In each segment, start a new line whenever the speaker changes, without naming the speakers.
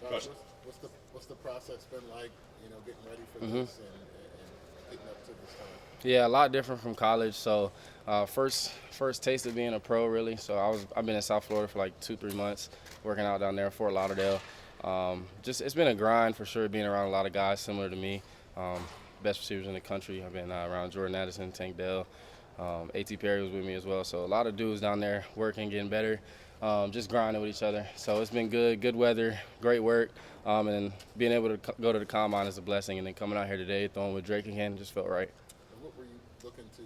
Josh,
Question.
what's the process been like? Getting ready for this and getting up to this time.
Yeah, a lot different from college. So, first taste of being a pro really. So I've been in South Florida for like 2-3 months, working out down there in Fort Lauderdale. Just it's been a grind for sure, being around a lot of guys similar to me. Um, Best receivers in the country. I've been around Jordan Addison, Tank Dell. A.T. Perry was with me as well. So a lot of dudes down there working, getting better, just grinding with each other. So it's been good weather, great work, and being able to go to the combine is a blessing. And then coming out here today, throwing with Drake again, just felt right.
And what were you looking to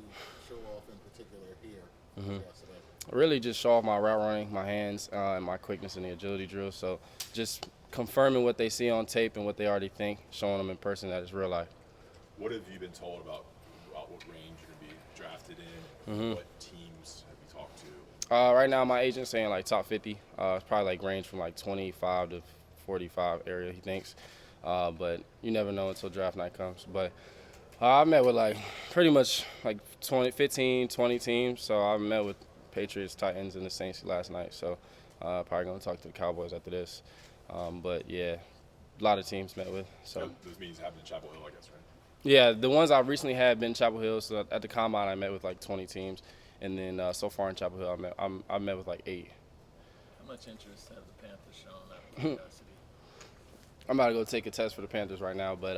show off in particular here yesterday?
Really just show off my route running, my hands, and my quickness in the agility drill. So just confirming what they see on tape and what they already think, showing them in person that it's real life.
What have you been told about what range you're going to be drafted in? What teams have you talked to?
Right now, my agent's saying like top 50. It's probably like range from like 25 to 45 area, he thinks. But you never know until draft night comes. But I met with like pretty much like 15, 20 teams. So I met with Patriots, Titans, and the Saints last night. So probably going to talk to the Cowboys after this. But yeah, a lot of teams met with. So
those meetings happen in Chapel Hill, I guess, right?
yeah, the ones I recently had been Chapel Hill. So at the combine, I met with like 20 teams. And then so far in Chapel Hill, I met with like 8.
How much interest have the Panthers shown out of curiosity?
I'm about to go take a test for the Panthers right now, but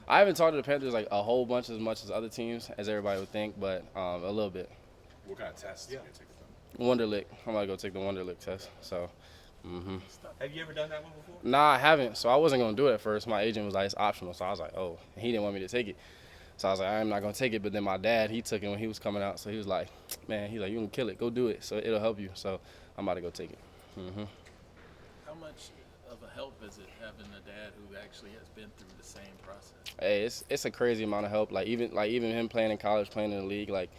I haven't talked to the Panthers like a whole bunch as much as other teams, as everybody would think, but a little bit.
What kind of tests are you going to take with them?
Wonderlic. I'm about to go take the Wonderlic test. So,
Have you ever done that one before?
Nah, I haven't. So I wasn't gonna do it at first. My agent was like, it's optional. So I was like, oh, he didn't want me to take it. So I was like, I'm not gonna take it. But then my dad, he took it when he was coming out. So he was like, man, he's like, you can kill it. Go do it. So it'll help you. So I'm about to go take it.
How much of a help is it having a dad who actually has been through the same process?
Hey, it's a crazy amount of help. Like even him playing in college, playing in the league. Like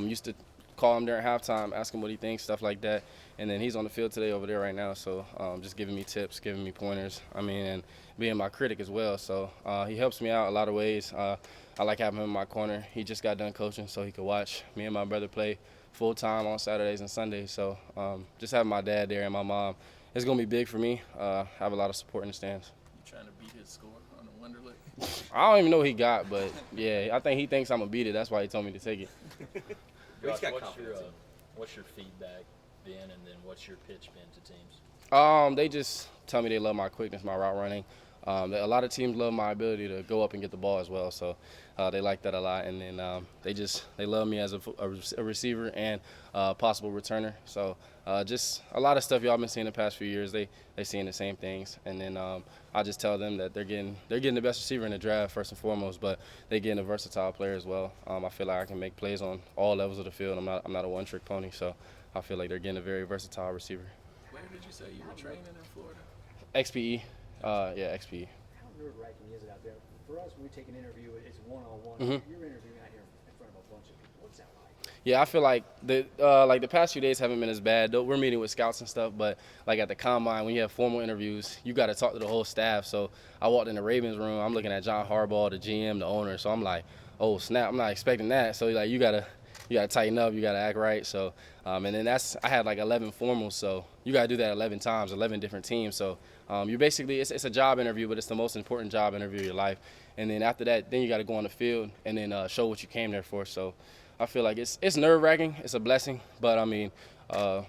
used to call him during halftime, ask him what he thinks, stuff like that. And then he's on the field today over there right now. So just giving me tips, giving me pointers. I mean, and being my critic as well. So he helps me out a lot of ways. I like having him in my corner. He just got done coaching, so he could watch me and my brother play full time on Saturdays and Sundays. So just having my dad there and my mom, it's gonna be big for me. Have a lot of support in the stands.
You trying to beat his score on the Wonderlic?
I don't even know what he got, but yeah, I think he thinks I'm gonna beat it. That's why he told me to take it.
Josh, what's your feedback been, and then what's your pitch been to teams?
They just tell me they love my quickness, my route running. A lot of teams love my ability to go up and get the ball as well, so they like that a lot. And then they love me as a receiver and possible returner. So just a lot of stuff y'all been seeing the past few years. They seeing the same things. And then I just tell them that they're getting the best receiver in the draft first and foremost, but they getting a versatile player as well. I feel like I can make plays on all levels of the field. I'm not a one-trick pony, so I feel like they're getting a very versatile receiver.
Where did you say you were training in Florida?
XPE. Yeah, XPE.
How nerve-wracking is it out there? For us, when we take an interview, it's one-on-one. You're interviewing out here in front of a bunch of people. What's that like?
Yeah, I feel like the past few days haven't been as bad. Though we're meeting with scouts and stuff, but like at the combine, when you have formal interviews, you got to talk to the whole staff. So I walked in the Ravens room. I'm looking at John Harbaugh, the GM, the owner. So I'm like, oh snap! I'm not expecting that. So like you gotta tighten up. You gotta act right. So and then I had like 11 formals. So you gotta do that 11 times, 11 different teams. So you basically it's a job interview, but it's the most important job interview of your life. And then after that, then you got to go on the field and then show what you came there for. So I feel like it's nerve-wracking. It's a blessing, but I mean,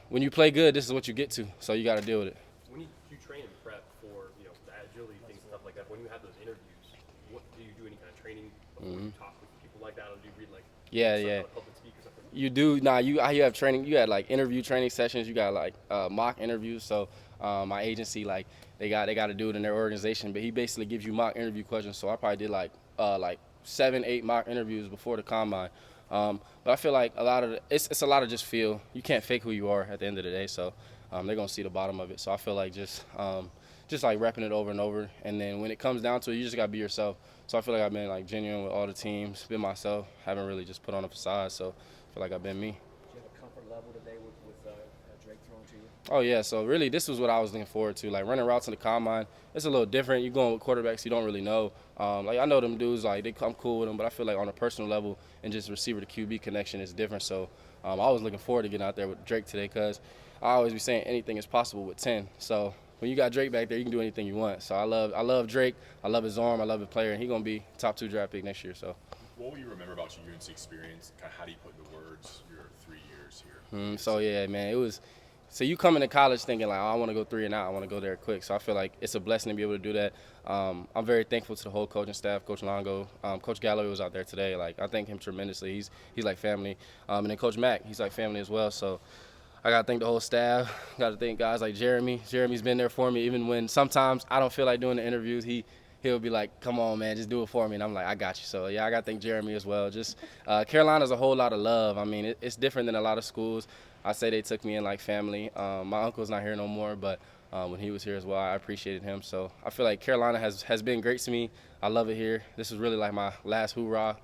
when you play good, this is what you get to. So you got to deal with it.
When you train and prep for the agility things and stuff like that, when you have those interviews, what do you do? Any kind of training before you talk with people like that, or do you read like public speak or something?
You do. You have training. You had like interview training sessions. You got like mock interviews. So my agency they got to do it in their organization. But he basically gives you mock interview questions. So I probably did like 7-8 mock interviews before the combine. But I feel like it's a lot of just feel. You can't fake who you are at the end of the day. So they're gonna see the bottom of it. So I feel like just like repping it over and over. And then when it comes down to it, you just gotta be yourself. So I feel like I've been like genuine with all the teams, been myself. Haven't really just put on a facade. So I feel like I've been me.
Do you have a comfort level today with Drake throwing to you?
Oh yeah, so really this was what I was looking forward to. Like running routes in the combine, it's a little different. You're going with quarterbacks you don't really know. Like I know them dudes, like I'm cool with them, but I feel like on a personal level and just receiver to QB connection is different. So I was looking forward to getting out there with Drake today because I always be saying anything is possible with 10. So when you got Drake back there, you can do anything you want. So I love Drake. I love his arm. I love his player, and he's gonna be top 2 draft pick next year. So.
What will you remember about your UNC experience? Kind of how do you put into words your 3 years here?
So yeah, man, it was. So you come into college thinking like, oh, I want to go 3 and out. I want to go there quick. So I feel like it's a blessing to be able to do that. I'm very thankful to the whole coaching staff, Coach Longo, Coach Galloway was out there today. Like I thank him tremendously. He's like family. And then Coach Mack, he's like family as well. So I gotta thank the whole staff. Got to thank guys like Jeremy. Jeremy's been there for me even when sometimes I don't feel like doing the interviews. He'll be like, come on, man, just do it for me. And I'm like, I got you. So, yeah, I got to thank Jeremy as well. Just Carolina's a whole lot of love. I mean, it's different than a lot of schools. I say they took me in like family. My uncle's not here no more, but when he was here as well, I appreciated him. So I feel like Carolina has been great to me. I love it here. This is really like my last hoorah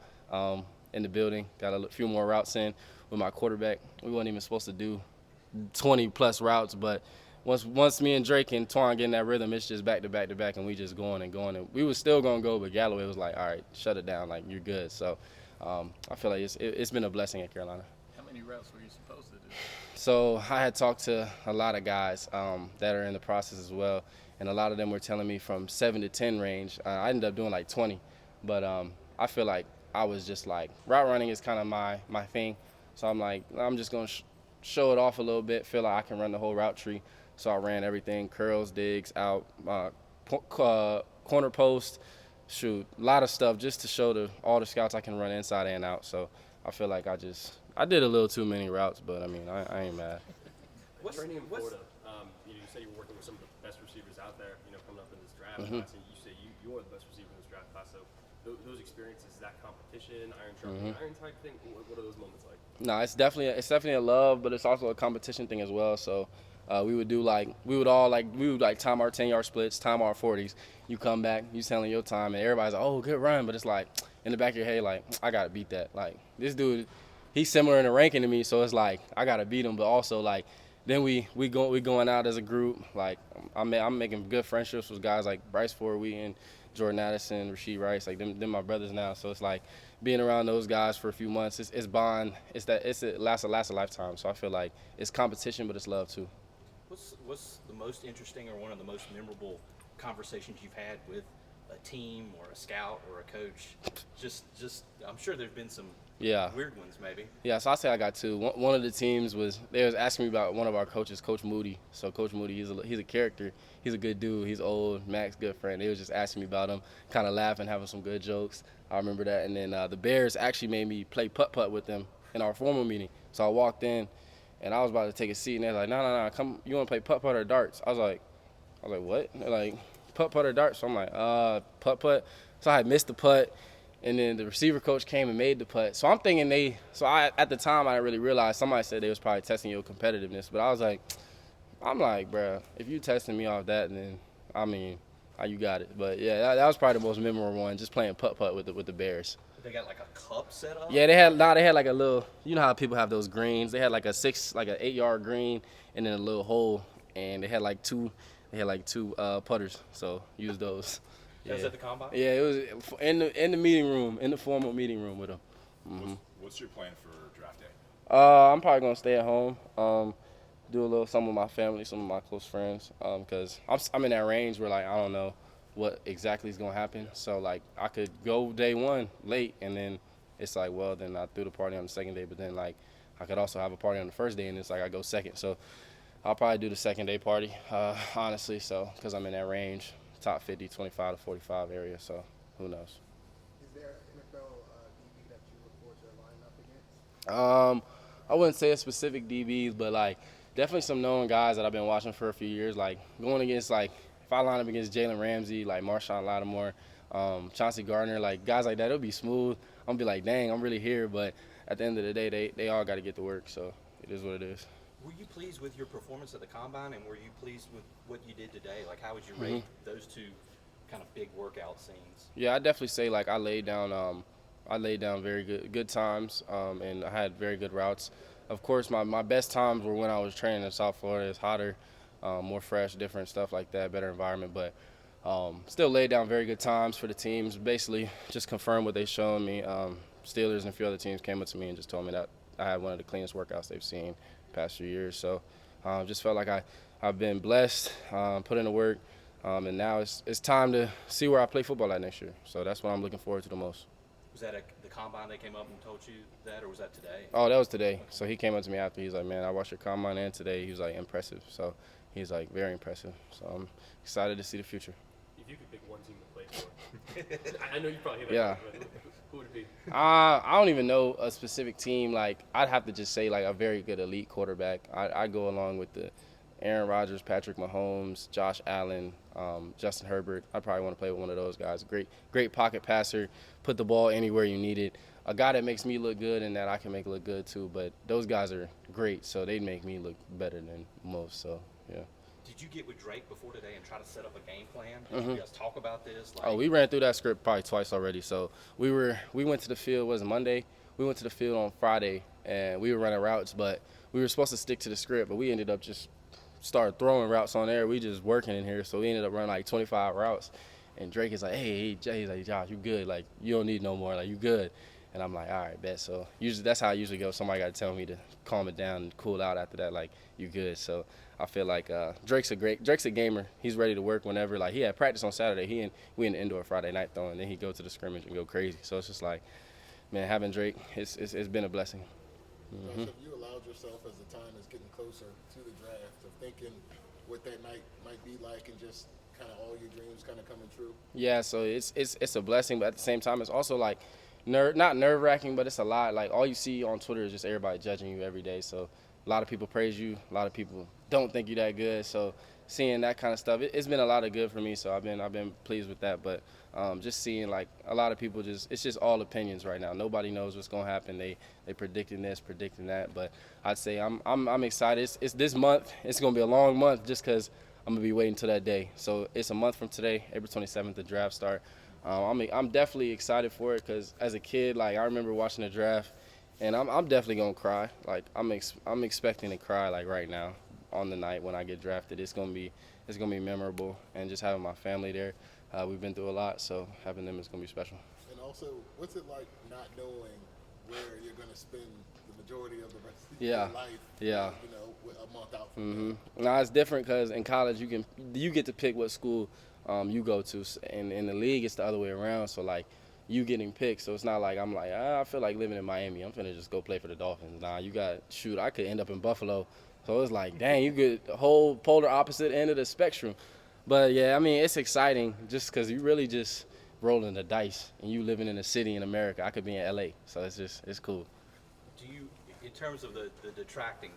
in the building. Got a few more routes in with my quarterback. We weren't even supposed to do 20-plus routes, but once me and Drake and Twan get in that rhythm, it's just back to back to back, and we just going and going. And we was still going to go, but Galloway was like, all right, shut it down. Like, you're good. So I feel like it's been a blessing at Carolina.
How many routes were you supposed to do?
So I had talked to a lot of guys that are in the process as well, and a lot of them were telling me from 7 to 10 range. I ended up doing like 20, but I feel like I was just like, route running is kind of my thing. So I'm like, I'm just going to show it off a little bit, feel like I can run the whole route tree. So I ran everything, curls, digs, out, corner post, shoot, a lot of stuff just to show all the scouts I can run inside and out. So I feel like I did a little too many routes, but I mean, I ain't mad.
Training in Florida, you said you were working with some of the best receivers out there, coming up in this draft class, and you say you're the best receiver in this draft class. So those experiences, that competition, iron sharpening iron type thing, what are those moments like?
No, it's definitely a love, but it's also a competition thing as well. So we would time our 10-yard splits, time our 40s. You come back, you telling your time, and everybody's like, oh, good run. But it's like, in the back of your head, like, I got to beat that. Like, this dude, he's similar in the ranking to me, so it's like, I got to beat him. But also, like, then we going out as a group. Like, I'm making good friendships with guys like Bryce Ford Wheaton, Jordan Addison, Rasheed Rice. Like, them my brothers now. So it's like, being around those guys for a few months, it's bond. It lasts a lifetime. So I feel like it's competition, but it's love too.
What's the most interesting or one of the most memorable conversations you've had with a team or a scout or a coach? Just I'm sure there's been some weird ones maybe.
Yeah, so I say I got 2. One of the teams was asking me about one of our coaches, Coach Moody. So Coach Moody, he's a character. He's a good dude. He's old. Max, good friend. They was just asking me about him, kind of laughing, having some good jokes. I remember that. And then the Bears actually made me play putt-putt with them in our formal meeting. So I walked in, and I was about to take a seat, and they're like, no, come, you want to play putt-putt or darts? I was like, what? They're like, putt-putt or darts? So I'm like, putt-putt. So I had missed the putt, and then the receiver coach came and made the putt. So I'm thinking at the time, I didn't really realize, somebody said they was probably testing your competitiveness, but I'm like, bruh, if you testing me off that, then, I mean, you got it. But, yeah, that was probably the most memorable one, just playing putt-putt with the Bears.
They got like a cup set up?
Yeah, they had like a little, you know how people have those greens? They had like an 8-yard green and then a little hole, and they had like two putters, so use those.
That was at the combine?
Yeah, it was in the meeting room, in the formal meeting room with them. Mm-hmm.
What's your plan for draft day?
I'm probably gonna stay at home, do a little something with my family, some of my close friends, because I'm in that range where like I don't know what exactly is gonna happen. So like I could go day 1 late, and then it's like, well, then I threw the party on the second day, but then like I could also have a party on the first day, and it's like I go second. So I'll probably do the second day party, honestly. So because I'm in that range, top 50, 25 to 45 area. So who knows?
Is there an NFL DB that you look forward to lining up against?
I wouldn't say a specific DBs, but like definitely some known guys that I've been watching for a few years. Like going against like, if I line up against Jalen Ramsey, like Marshawn Lattimore, Chauncey Gardner, like guys like that, it'll be smooth. I'm gonna be like, dang, I'm really here. But at the end of the day, they all got to get to work. So it is what it is.
Were you pleased with your performance at the combine, and were you pleased with what you did today? Like, how would you rate those two kind of big workout scenes?
Yeah, I definitely say like I laid down very good times, and I had very good routes. Of course, my best times were when I was training in South Florida. It's hotter, more fresh, different stuff like that, better environment. But still laid down very good times for the teams. Basically, just confirmed what they showed me. Steelers and a few other teams came up to me and just told me that I had one of the cleanest workouts they've seen the past few years. So Just felt like I've been blessed, put in the work, and now it's time to see where I play football at next year. So that's what I'm looking forward to the most.
Was that the combine they came up and told you that, or was that today?
Oh, that was today. So he came up to me after. He's like, man, I watched your combine and today. He was like, impressive. So he's like, very impressive. So I'm excited to see the future.
If you could pick one team to play for, I know you probably hit that.
Yeah.
But who would it be?
I don't even know a specific team. Like, I'd have to just say, like, a very good elite quarterback. I go along with the Aaron Rodgers, Patrick Mahomes, Josh Allen, Justin Herbert. I probably want to play with one of those guys. Great pocket passer, put the ball anywhere you need it. A guy that makes me look good and that I can make look good too. But those guys are great, so they'd make me look better than most. So, yeah.
Did you get with Drake before today and try to set up a game plan? Did you guys talk about this? Like,
Oh, we ran through that script probably twice already. So we went to the field, was it Monday? We went to the field on Friday, and we were running routes, but we were supposed to stick to the script, but we ended up just started throwing routes on there. We just working in here, so we ended up running like 25 routes. And Drake is like, hey, Jay, he's like, Josh, you good? Like, you don't need no more. Like, you good? And I'm like, all right, bet. So usually that's how I usually go. Somebody got to tell me to calm it down and cool out after that. Like, you good? So I feel like Drake's a gamer. He's ready to work whenever. Like, he had practice on Saturday. We in the indoor Friday night throwing. Then he go to the scrimmage and go crazy. So it's just like, man, having Drake, it's been a blessing.
Josh, have you allowed yourself, as the time is getting closer to the draft, of thinking what that night might be like and just kind of all your dreams kind of coming true?
Yeah, so it's a blessing, but at the same time, it's also like not nerve-wracking, but it's a lot. Like, all you see on Twitter is just everybody judging you every day. So a lot of people praise you, a lot of people don't think you that good. So seeing that kind of stuff, it's been a lot of good for me. So I've been pleased with that. But just seeing, like, a lot of people it's just all opinions right now. Nobody knows what's gonna happen. They predicting this, predicting that. But I'd say I'm excited. It's this month. It's gonna be a long month just because I'm gonna be waiting till that day. So it's a month from today, April 27th, the draft start. I'm definitely excited for it because as a kid, like, I remember watching the draft, and I'm definitely gonna cry. Like, I'm expecting to cry, like, right now on the night when I get drafted. It's gonna be memorable, and just having my family there. We've been through a lot, so having them is gonna be special.
And also, what's it like not knowing where you're going to spend the majority of the rest of your life?
Yeah.
You know, a month out from now.
Now it's different because in college you get to pick what school you go to, and in the league it's the other way around. So, like, you getting picked, so it's not like I'm like, I feel like living in Miami, I'm finna just go play for the Dolphins. Nah, I could end up in Buffalo. So it's like, dang, you get the whole polar opposite end of the spectrum. But yeah, I mean, it's exciting just because you really just rolling the dice, and you living in a city in America. I could be in LA, so it's cool.
do you, in terms of the detracting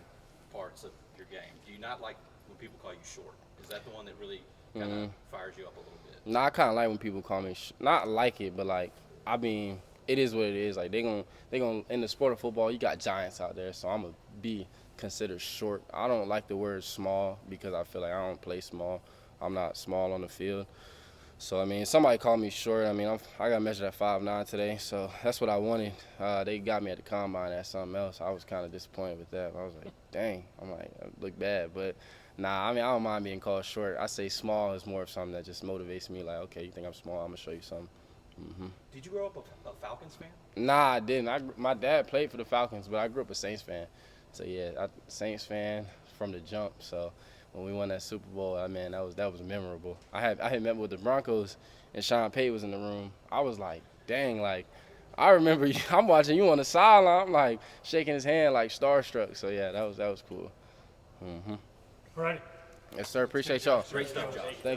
parts of your game, do you not like when people call you short? Is that the one that really kind of fires you up a little bit?
No, I kind of like when people call me not like it, but, like, I mean, it is what it is. Like, they gonna in the sport of football, you got giants out there, so I'm gonna be considered short. I don't like the word small because I feel like I don't play small. I'm not small on the field. So, I mean, somebody called me short. I mean, I got measured at 5'9" today, so that's what I wanted. They got me at the combine at something else. I was kind of disappointed with that. I was like, dang, I'm like, I look bad. But, nah, I mean, I don't mind being called short. I say small is more of something that just motivates me. Like, okay, you think I'm small, I'm going to show you something.
Did you grow up a Falcons fan?
Nah, I didn't. My dad played for the Falcons, but I grew up a Saints fan. So, yeah, Saints fan from the jump. So, when we won that Super Bowl, I mean, that was memorable. I had met with the Broncos, and Sean Payton was in the room. I was like, dang, like, I remember I'm watching you on the sideline. I'm like shaking his hand like starstruck. So yeah, that was cool.
All right.
Yes, sir. Appreciate y'all.
Great stuff, Josh.
Thank